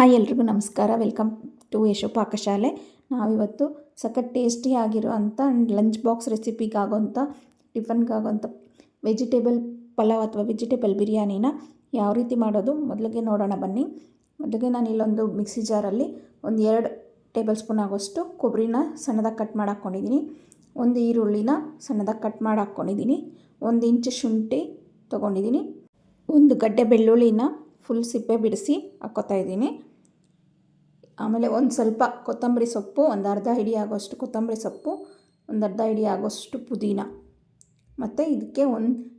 Hi ಎಲ್ರಿಗೂ ನಮಸ್ಕಾರ. Welcome to Yasho Pakashale. ನಾವಿವತ್ತು ಸಖತ್ ಟೇಸ್ಟಿ ಆಗಿರುವಂಥ ಲಂಚ್ ಬಾಕ್ಸ್ ರೆಸಿಪಿಗಾಗೋಂಥ ಟಿಫನ್ಗಾಗೋಂಥ ವೆಜಿಟೇಬಲ್ ಪಲಾವ್ ಅಥವಾ ವೆಜಿಟೇಬಲ್ ಬಿರಿಯಾನಿನ ಯಾವ ರೀತಿ ಮಾಡೋದು ಮೊದಲಿಗೆ ನೋಡೋಣ ಬನ್ನಿ. ಮೊದಲಿಗೆ ನಾನು ಇಲ್ಲೊಂದು ಮಿಕ್ಸಿ ಜಾರಲ್ಲಿ ಒಂದು 2 ಟೇಬಲ್ ಸ್ಪೂನ್ ಆಗೋಷ್ಟು ಕೊಬ್ಬರಿನ ಸಣ್ಣದಾಗಿ ಕಟ್ ಮಾಡಿ ಹಾಕ್ಕೊಂಡಿದ್ದೀನಿ. ಒಂದು ಈರುಳ್ಳಿನ ಸಣ್ಣದಾಗಿ ಕಟ್ ಮಾಡಿ ಹಾಕ್ಕೊಂಡಿದ್ದೀನಿ. 1 ಇಂಚು ಶುಂಠಿ ತೊಗೊಂಡಿದ್ದೀನಿ. ಒಂದು ಗಡ್ಡೆ ಬೆಳ್ಳುಳ್ಳಿನ ಫುಲ್ ಸಿಪ್ಪೆ ಬಿಡಿಸಿ ಹಾಕ್ಕೋತಾ ಇದ್ದೀನಿ. ಆಮೇಲೆ ಒಂದು ಸ್ವಲ್ಪ ಕೊತ್ತಂಬರಿ ಸೊಪ್ಪು, ಒಂದು ಅರ್ಧ ಹಿಡಿ ಆಗೋಷ್ಟು ಕೊತ್ತಂಬರಿ ಸೊಪ್ಪು, ಒಂದು ಅರ್ಧ ಹಿಡಿ ಆಗೋಷ್ಟು ಪುದೀನ, ಮತ್ತು ಇದಕ್ಕೆ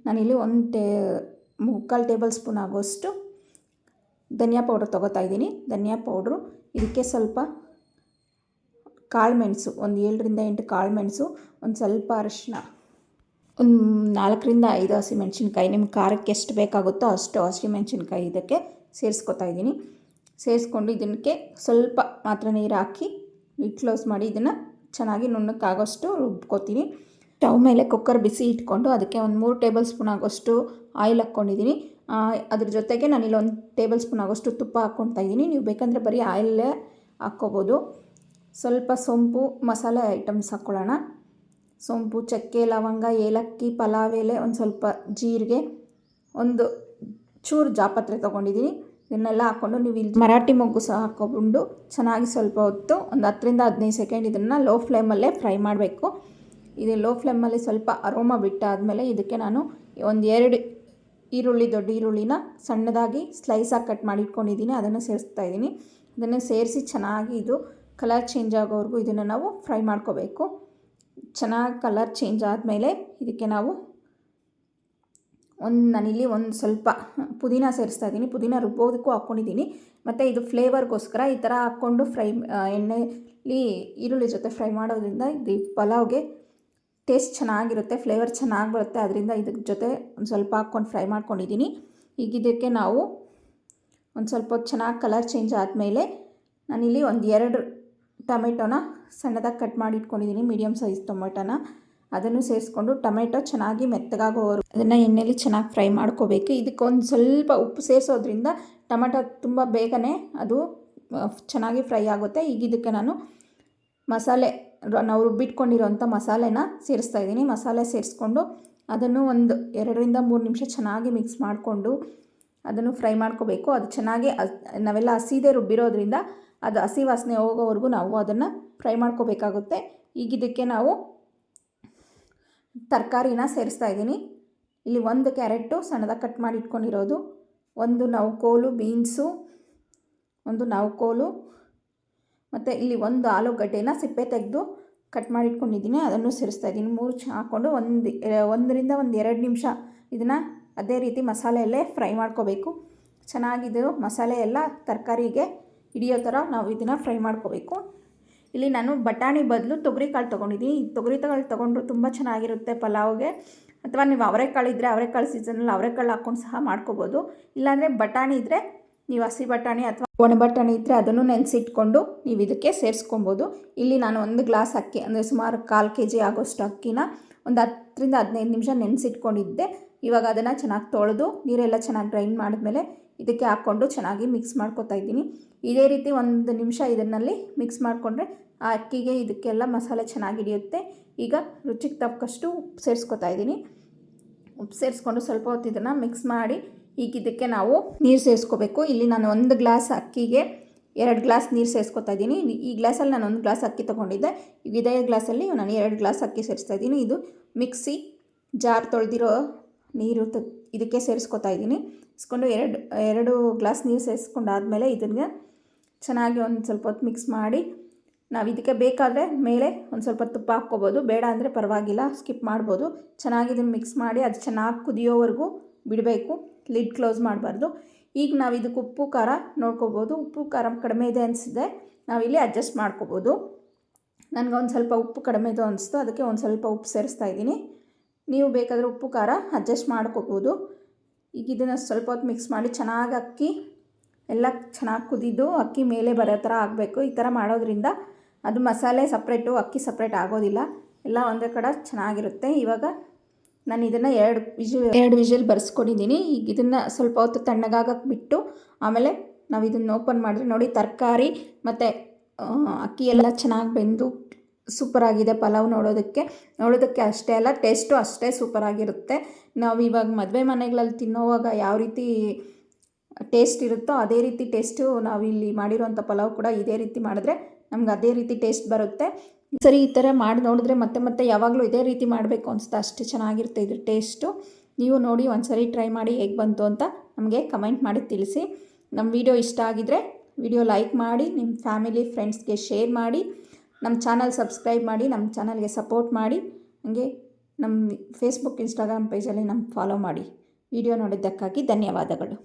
ನಾನಿಲ್ಲಿ 1 ಟೇಬಲ್ ಸ್ಪೂನ್ ಆಗೋಷ್ಟು ಧನಿಯಾ ಪೌಡ್ರ್ ತೊಗೋತಾ ಇದ್ದೀನಿ. ಧನಿಯಾ ಪೌಡ್ರು, ಇದಕ್ಕೆ ಸ್ವಲ್ಪ ಕಾಳುಮೆಣಸು, ಒಂದು 7ರಿಂದ 8 ಕಾಳುಮೆಣಸು, ಒಂದು ಸ್ವಲ್ಪ ಅರಿಶಿನ, ಒಂದು 4ರಿಂದ 5 ಹಸಿಮೆಣ್ಸಿನ್ಕಾಯಿ, ನಿಮ್ಮ ಖಾರಕ್ಕೆ ಎಷ್ಟು ಬೇಕಾಗುತ್ತೋ ಅಷ್ಟು ಹಸಿಮೆಣ್ಸಿನ್ಕಾಯಿ ಇದಕ್ಕೆ ಸೇರಿಸ್ಕೊತಾ ಇದ್ದೀನಿ. ಸೇರಿಸ್ಕೊಂಡು ಇದಕ್ಕೆ ಸ್ವಲ್ಪ ಮಾತ್ರ ನೀರು ಹಾಕಿ ಕ್ಲೋಸ್ ಮಾಡಿ ಇದನ್ನು ಚೆನ್ನಾಗಿ ನುಣ್ಣಕ್ಕಾಗೋಷ್ಟು ರುಬ್ಕೋತೀನಿ. ಸ್ಟವ್ ಮೇಲೆ ಕುಕ್ಕರ್ ಬಿಸಿ ಇಟ್ಕೊಂಡು ಅದಕ್ಕೆ ಒಂದು 3 ಟೇಬಲ್ ಸ್ಪೂನ್ ಆಗೋಷ್ಟು ಆಯಿಲ್ ಹಾಕ್ಕೊಂಡಿದ್ದೀನಿ. ಅದ್ರ ಜೊತೆಗೆ ನಾನಿಲ್ಲಿ 1 ಟೇಬಲ್ ಸ್ಪೂನ್ ಆಗೋಷ್ಟು ತುಪ್ಪ ಹಾಕ್ಕೊತಾ ಇದ್ದೀನಿ. ನೀವು ಬೇಕಂದರೆ ಬರೀ ಆಯಿಲೇ ಹಾಕ್ಕೋಬೋದು. ಸ್ವಲ್ಪ ಸೋಂಪು ಮಸಾಲೆ ಐಟಮ್ಸ್ ಹಾಕ್ಕೊಳ್ಳೋಣ. ಸೋಂಪು, ಚಕ್ಕೆ, ಲವಂಗ, ಏಲಕ್ಕಿ, ಪಲಾವ್ ಎಲೆ, ಒಂದು ಸ್ವಲ್ಪ ಜೀರಿಗೆ, ಒಂದು ಚೂರು ಜಾಪತ್ರೆ ತೊಗೊಂಡಿದ್ದೀನಿ. ಇದನ್ನೆಲ್ಲ ಹಾಕ್ಕೊಂಡು ನೀವು ಇಲ್ಲಿ ಮರಾಠಿ ಮೊಗ್ಗು ಸಹ ಹಾಕ್ಕೊಂಡು ಚೆನ್ನಾಗಿ ಸ್ವಲ್ಪ ಹೊತ್ತು ಒಂದು 10ರಿಂದ 15 ಸೆಕೆಂಡ್ ಇದನ್ನು ಲೋ ಫ್ಲೇಮಲ್ಲೇ ಫ್ರೈ ಮಾಡಬೇಕು. ಇದು ಲೋ ಫ್ಲೇಮಲ್ಲಿ ಸ್ವಲ್ಪ ಅರೋಮಾ ಬಿಟ್ಟಾದಮೇಲೆ ಇದಕ್ಕೆ ನಾನು ಒಂದು 2 ಈರುಳ್ಳಿ, ದೊಡ್ಡ ಈರುಳ್ಳಿನ ಸಣ್ಣದಾಗಿ ಸ್ಲೈಸಾಗಿ ಕಟ್ ಮಾಡಿ ಇಟ್ಕೊಂಡಿದ್ದೀನಿ, ಅದನ್ನು ಸೇರಿಸ್ತಾ ಇದ್ದೀನಿ. ಅದನ್ನು ಸೇರಿಸಿ ಚೆನ್ನಾಗಿ ಇದು ಕಲರ್ ಚೇಂಜ್ ಆಗೋವರೆಗೂ ಇದನ್ನು ನಾವು ಫ್ರೈ ಮಾಡ್ಕೋಬೇಕು. ಚೆನ್ನಾಗಿ ಕಲರ್ ಚೇಂಜ್ ಆದಮೇಲೆ ಇದಕ್ಕೆ ನಾವು ನಾನಿಲ್ಲಿ ಒಂದು ಸ್ವಲ್ಪ ಪುದೀನ ಸೇರಿಸ್ತಾ ಇದ್ದೀನಿ. ಪುದೀನ ರುಬ್ಬೋದಕ್ಕೂ ಹಾಕ್ಕೊಂಡಿದ್ದೀನಿ. ಮತ್ತು ಇದು ಫ್ಲೇವರ್ಗೋಸ್ಕರ ಈ ಥರ ಹಾಕ್ಕೊಂಡು ಎಣ್ಣೆಲಿ ಈರುಳ್ಳಿ ಜೊತೆ ಫ್ರೈ ಮಾಡೋದ್ರಿಂದ ಇದು ಪಲಾವ್ಗೆ ಟೇಸ್ಟ್ ಚೆನ್ನಾಗಿರುತ್ತೆ, ಫ್ಲೇವರ್ ಚೆನ್ನಾಗಿ ಬರುತ್ತೆ. ಅದರಿಂದ ಇದಕ್ಕೆ ಜೊತೆ ಒಂದು ಸ್ವಲ್ಪ ಹಾಕ್ಕೊಂಡು ಫ್ರೈ ಮಾಡ್ಕೊಂಡಿದ್ದೀನಿ. ಈಗ ಇದಕ್ಕೆ ನಾವು ಒಂದು ಸ್ವಲ್ಪ ಹೊತ್ತು ಚೆನ್ನಾಗಿ ಕಲರ್ ಚೇಂಜ್ ಆದಮೇಲೆ ನಾನಿಲ್ಲಿ ಒಂದು 2 ಟೊಮೆಟೊನ ಸಣ್ಣದಾಗಿ ಕಟ್ ಮಾಡಿ ಇಟ್ಕೊಂಡಿದ್ದೀನಿ, ಮೀಡಿಯಮ್ ಸೈಜ್ ಟೊಮೆಟೊನ. ಅದನ್ನು ಸೇರಿಸ್ಕೊಂಡು ಟೊಮೆಟೊ ಚೆನ್ನಾಗಿ ಮೆತ್ತಗಾಗೋವರು ಅದನ್ನು ಎಣ್ಣೆಯಲ್ಲಿ ಚೆನ್ನಾಗಿ ಫ್ರೈ ಮಾಡ್ಕೋಬೇಕು. ಇದಕ್ಕೊಂದು ಸ್ವಲ್ಪ ಉಪ್ಪು ಸೇರಿಸೋದ್ರಿಂದ ಟೊಮೆಟೊ ತುಂಬ ಬೇಗನೆ ಅದು ಚೆನ್ನಾಗಿ ಫ್ರೈ ಆಗುತ್ತೆ. ಈಗ ಇದಕ್ಕೆ ನಾನು ಮಸಾಲೆ, ನಾವು ರುಬ್ಬಿಟ್ಕೊಂಡಿರೋಂಥ ಮಸಾಲೆನ ಸೇರಿಸ್ತಾ ಇದ್ದೀನಿ. ಮಸಾಲೆ ಸೇರಿಸ್ಕೊಂಡು ಅದನ್ನು ಒಂದು 2ರಿಂದ 3 ನಿಮಿಷ ಚೆನ್ನಾಗಿ ಮಿಕ್ಸ್ ಮಾಡಿಕೊಂಡು ಅದನ್ನು ಫ್ರೈ ಮಾಡ್ಕೋಬೇಕು. ಅದು ಚೆನ್ನಾಗಿ ನಾವೆಲ್ಲ ಹಸಿದೇ ರುಬ್ಬಿರೋದ್ರಿಂದ ಅದು ಹಸಿ ವಾಸನೆ ಹೋಗೋವರೆಗೂ ನಾವು ಅದನ್ನು ಫ್ರೈ ಮಾಡ್ಕೋಬೇಕಾಗುತ್ತೆ. ಈಗ ಇದಕ್ಕೆ ನಾವು ತರಕಾರಿನ ಸೇರಿಸ್ತಾ ಇದ್ದೀನಿ. ಇಲ್ಲಿ 1 ಕ್ಯಾರೆಟು ಸಣ್ಣದಾಗಿ ಕಟ್ ಮಾಡಿ ಇಟ್ಕೊಂಡಿರೋದು, 1 ನವಕೋಲು ಬೀನ್ಸು, 1 ನವಕೋಲು, ಮತ್ತು ಇಲ್ಲಿ 1 ಆಲೂಗಡ್ಡೆನ ಸಿಪ್ಪೆ ತೆಗೆದು ಕಟ್ ಮಾಡಿ ಇಟ್ಕೊಂಡಿದ್ದೀನಿ, ಅದನ್ನು ಸೇರಿಸ್ತಾ ಇದ್ದೀನಿ. 3 ಹಾಕ್ಕೊಂಡು 1ರಿಂದ 2 ನಿಮಿಷ ಇದನ್ನು ಅದೇ ರೀತಿ ಮಸಾಲೆಯಲ್ಲೇ ಫ್ರೈ ಮಾಡ್ಕೋಬೇಕು. ಚೆನ್ನಾಗಿದ್ದು ಮಸಾಲೆ ಎಲ್ಲ ತರಕಾರಿಗೆ ಹಿಡಿಯೋ ಥರ ನಾವು ಇದನ್ನು ಫ್ರೈ ಮಾಡ್ಕೋಬೇಕು. ಇಲ್ಲಿ ನಾನು ಬಟಾಣಿ ಬದಲು ತೊಗರಿಕಾಳು ತೊಗೊಂಡಿದ್ದೀನಿ. ತೊಗರಿಕಾಳು ತೊಗೊಂಡ್ರು ತುಂಬ ಚೆನ್ನಾಗಿರುತ್ತೆ ಪಲಾವ್ಗೆ. ಅಥವಾ ನೀವು ಅವರೆಕಾಳು ಇದ್ದರೆ ಅವರೆಕಾಳು ಸೀಸನಲ್ಲಿ ಅವರೆಕಾಳು ಹಾಕ್ಕೊಂಡು ಸಹ ಮಾಡ್ಕೋಬೋದು. ಇಲ್ಲಾಂದರೆ ಬಟಾಣಿ ಇದ್ದರೆ ನೀವು ಹಸಿ ಬಟಾಣಿ ಅಥವಾ ಒಣ ಬಟಾಣಿ ಇದ್ದರೆ ಅದನ್ನು ನೆನೆಸಿಟ್ಕೊಂಡು ನೀವು ಇದಕ್ಕೆ ಸೇರಿಸ್ಕೊಬೋದು. ಇಲ್ಲಿ ನಾನು 1 ಗ್ಲಾಸ್ ಅಕ್ಕಿ, ಅಂದರೆ ಸುಮಾರು 1/4 kg ಆಗೋಷ್ಟು ಅಕ್ಕಿನ ಒಂದು 10ರಿಂದ 15 ನಿಮಿಷ ನೆನೆಸಿಟ್ಕೊಂಡಿದ್ದೆ. ಇವಾಗ ಅದನ್ನು ಚೆನ್ನಾಗಿ ತೊಳೆದು ನೀರೆಲ್ಲ ಚೆನ್ನಾಗಿ ಡ್ರೈನ್ ಮಾಡಿದ್ಮೇಲೆ ಇದಕ್ಕೆ ಹಾಕ್ಕೊಂಡು ಚೆನ್ನಾಗಿ ಮಿಕ್ಸ್ ಮಾಡ್ಕೊತಾ ಇದ್ದೀನಿ. ಇದೇ ರೀತಿ 1 ನಿಮಿಷ ಇದನ್ನಲ್ಲಿ ಮಿಕ್ಸ್ ಮಾಡಿಕೊಂಡ್ರೆ ಆ ಅಕ್ಕಿಗೆ ಇದಕ್ಕೆಲ್ಲ ಮಸಾಲೆ ಚೆನ್ನಾಗಿ ಹಿಡಿಯುತ್ತೆ. ಈಗ ರುಚಿಗೆ ತಕ್ಕಷ್ಟು ಉಪ್ಪು ಸೇರಿಸ್ಕೊತಾ ಇದ್ದೀನಿ. ಉಪ್ಪು ಸೇರಿಸ್ಕೊಂಡು ಸ್ವಲ್ಪ ಹೊತ್ತು ಇದನ್ನು ಮಿಕ್ಸ್ ಮಾಡಿ ಈಗ ಇದಕ್ಕೆ ನಾವು ನೀರು ಸೇರಿಸ್ಕೋಬೇಕು. ಇಲ್ಲಿ ನಾನು 1 ಗ್ಲಾಸ್ ಅಕ್ಕಿಗೆ 2 ಗ್ಲಾಸ್ ನೀರು ಸೇರಿಸ್ಕೊತಾ ಇದ್ದೀನಿ. ಈ ಗ್ಲಾಸಲ್ಲಿ ನಾನು 1 ಗ್ಲಾಸ್ ಅಕ್ಕಿ ತೊಗೊಂಡಿದ್ದೆ. ಈಗ ಇದೇ ಗ್ಲಾಸಲ್ಲಿ ನಾನು 2 ಗ್ಲಾಸ್ ಅಕ್ಕಿ ಸೇರಿಸ್ತಾ ಇದ್ದೀನಿ. ಇದು ಮಿಕ್ಸಿ ಜಾರ್ ತೊಳೆದಿರೋ ನೀರು ಇದಕ್ಕೆ ಸೇರಿಸ್ಕೊತಾ ಇದ್ದೀನಿ. ಇಸ್ಕೊಂಡು 2 ಗ್ಲಾಸ್ ನೀರು ಸೇರಿಸ್ಕೊಂಡಾದಮೇಲೆ ಇದನ್ನು ಚೆನ್ನಾಗಿ ಒಂದು ಸ್ವಲ್ಪ ಹೊತ್ತು ಮಿಕ್ಸ್ ಮಾಡಿ ನಾವು ಇದಕ್ಕೆ ಬೇಕಾದರೆ ಮೇಲೆ ಒಂದು ಸ್ವಲ್ಪ ತುಪ್ಪ ಹಾಕ್ಕೋಬೋದು, ಬೇಡ ಅಂದರೆ ಪರವಾಗಿಲ್ಲ ಸ್ಕಿಪ್ ಮಾಡ್ಬೋದು. ಚೆನ್ನಾಗಿ ಇದನ್ನು ಮಿಕ್ಸ್ ಮಾಡಿ ಅದು ಚೆನ್ನಾಗಿ ಕುದಿಯೋವರೆಗೂ ಬಿಡಬೇಕು, ಲಿಡ್ ಕ್ಲೋಸ್ ಮಾಡಬಾರ್ದು. ಈಗ ನಾವು ಇದಕ್ಕೆ ಉಪ್ಪು ಖಾರ ನೋಡ್ಕೋಬೋದು. ಉಪ್ಪು ಖಾರ ಕಡಿಮೆ ಇದೆ ಅನಿಸಿದೆ ನಾವಿಲ್ಲಿ ಅಡ್ಜಸ್ಟ್ ಮಾಡ್ಕೋಬೋದು. ನನಗೆ ಒಂದು ಸ್ವಲ್ಪ ಉಪ್ಪು ಕಡಿಮೆ ಇದೆ ಅನಿಸ್ತು, ಅದಕ್ಕೆ ಒಂದು ಸ್ವಲ್ಪ ಉಪ್ಪು ಸೇರಿಸ್ತಾ ಇದ್ದೀನಿ. ನೀವು ಬೇಕಾದರೆ ಉಪ್ಪು ಖಾರ ಅಡ್ಜಸ್ಟ್ ಮಾಡ್ಕೋಬೋದು. ಈಗ ಇದನ್ನು ಸ್ವಲ್ಪ ಹೊತ್ತು ಮಿಕ್ಸ್ ಮಾಡಿ ಚೆನ್ನಾಗಿ ಅಕ್ಕಿ ಎಲ್ಲ ಚೆನ್ನಾಗಿ ಕುದಿದು ಅಕ್ಕಿ ಮೇಲೆ ಬರೋ ಥರ ಆಗಬೇಕು. ಈ ಥರ ಮಾಡೋದ್ರಿಂದ ಅದು ಮಸಾಲೆ ಸಪ್ರೇಟು ಅಕ್ಕಿ ಸಪ್ರೇಟ್ ಆಗೋದಿಲ್ಲ, ಎಲ್ಲ ಒಂದೇ ಕಡೆ ಚೆನ್ನಾಗಿರುತ್ತೆ. ಇವಾಗ ನಾನು ಇದನ್ನು 2 ವಿಷಲ್ ಬರೆಸ್ಕೊಂಡಿದ್ದೀನಿ. ಈಗ ಇದನ್ನು ಸ್ವಲ್ಪ ಹೊತ್ತು ತಣ್ಣಗಾಗಕ್ಕೆ ಬಿಟ್ಟು ಆಮೇಲೆ ನಾವು ಇದನ್ನು ಓಪನ್ ಮಾಡಿದ್ರೆ ನೋಡಿ ತರಕಾರಿ ಮತ್ತು ಅಕ್ಕಿ ಎಲ್ಲ ಚೆನ್ನಾಗಿ ಬೆಂದು ಸೂಪರಾಗಿದೆ ಪಲಾವ್. ನೋಡೋದಕ್ಕೆ ಅಷ್ಟೇ ಅಲ್ಲ, ಟೇಸ್ಟು ಅಷ್ಟೇ ಸೂಪರಾಗಿರುತ್ತೆ. ನಾವು ಇವಾಗ ಮದುವೆ ಮನೆಗಳಲ್ಲಿ ತಿನ್ನೋವಾಗ ಯಾವ ರೀತಿ ಟೇಸ್ಟ್ ಇರುತ್ತೋ ಅದೇ ರೀತಿ ಟೇಸ್ಟು ನಾವು ಇಲ್ಲಿ ಮಾಡಿರೋಂಥ ಪಲಾವ್ ಕೂಡ ಇದೇ ರೀತಿ ಮಾಡಿದ್ರೆ ನಮ್ಗೆ ಅದೇ ರೀತಿ ಟೇಸ್ಟ್ ಬರುತ್ತೆ. ಸರಿ, ಈ ಥರ ಮಾಡಿ ನೋಡಿದ್ರೆ ಮತ್ತೆ ಯಾವಾಗಲೂ ಇದೇ ರೀತಿ ಮಾಡಬೇಕು ಅನಿಸುತ್ತೆ, ಅಷ್ಟು ಚೆನ್ನಾಗಿರುತ್ತೆ ಇದ್ರ ಟೇಸ್ಟು. ನೀವು ನೋಡಿ ಒಂದು ಸರಿ ಟ್ರೈ ಮಾಡಿ ಹೇಗೆ ಬಂತು ಅಂತ ನಮಗೆ ಕಮೆಂಟ್ ಮಾಡಿ ತಿಳಿಸಿ. ನಮ್ಮ ವಿಡಿಯೋ ಇಷ್ಟ ಆಗಿದರೆ ವಿಡಿಯೋ ಲೈಕ್ ಮಾಡಿ, ನಿಮ್ಮ ಫ್ಯಾಮಿಲಿ ಫ್ರೆಂಡ್ಸ್ಗೆ ಶೇರ್ ಮಾಡಿ, ನಮ್ಮ ಚಾನಲ್ ಸಬ್ಸ್ಕ್ರೈಬ್ ಮಾಡಿ, ನಮ್ಮ ಚಾನಲ್ಗೆ ಸಪೋರ್ಟ್ ಮಾಡಿ, ಹಾಗೆ ನಮ್ಮ ಫೇಸ್ಬುಕ್ ಇನ್ಸ್ಟಾಗ್ರಾಮ್ ಪೇಜಲ್ಲಿ ನಮ್ಮ ಫಾಲೋ ಮಾಡಿ. ವಿಡಿಯೋ ನೋಡಿದ್ದಕ್ಕಾಗಿ ಧನ್ಯವಾದಗಳು.